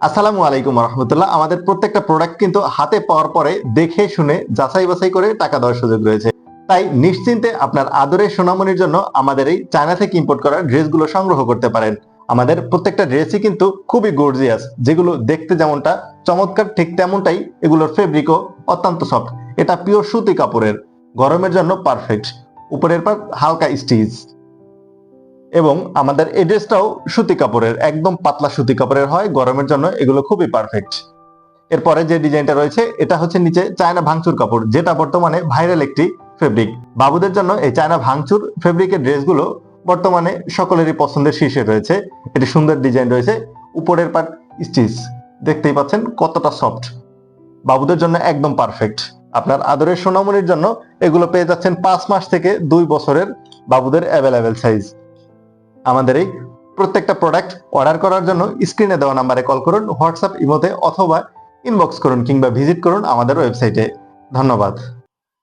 আসসালামু আলাইকুম রহমতুল্লাহ। আমাদের প্রত্যেকটা প্রোডাক্ট কিন্তু হাতে পাওয়ার পরে দেখে শুনে যাচাই বাছাই করে টাকা দেওয়ার সুযোগ রয়েছে। তাই নিশ্চিন্তে আপনার আদরের সোনামণির জন্য আমাদের এই চায়না থেকে ইম্পোর্ট করা ড্রেসগুলো সংগ্রহ করতে পারেন। আমাদের প্রত্যেকটা ড্রেসই কিন্তু খুবই গর্জিয়াস, যেগুলো দেখতে যেমনটা চমৎকার ঠিক তেমনটাই এগুলোর ফেব্রিকও অত্যন্ত সফট। এটা পিওর সুতি কাপড়ের, গরমের জন্য পারফেক্ট। উপরের পার্ট হালকা স্টিচ এবং আমাদের এই ড্রেসটাও সুতি কাপড়ের, একদম পাতলা সুতি কাপড়ের হয়, গরমের জন্য এগুলো খুবই পারফেক্ট। এরপরে যে ডিজাইনটা রয়েছে এটা হচ্ছে নিচে চায়না ভাঙচুর কাপড়, যেটা বর্তমানে ভাইরাল একটি ফেব্রিক। বাবুদের জন্য এই চায়না ভাঙচুর ফেব্রিকের ড্রেসগুলো বর্তমানে সকলেরই পছন্দের শীর্ষে রয়েছে। এটি সুন্দর ডিজাইন রয়েছে, উপরের পার্ট স্টিচ, দেখতেই পাচ্ছেন কতটা সফট। বাবুদের জন্য একদম পারফেক্ট। আপনার আদরের সোনামণির জন্য এগুলো পেয়ে যাচ্ছেন 5 মাস থেকে 2 বছরের বাবুদের অ্যাভেলেবেল সাইজ। আমাদের এই প্রত্যেকটা প্রোডাক্ট অর্ডার করার জন্য স্ক্রিনে দেওয়া নাম্বারে কল করুন, হোয়াটসঅ্যাপ, ইমোতে অথবা ইনবক্স করুন কিংবা ভিজিট করুন আমাদের ওয়েবসাইটে। ধন্যবাদ।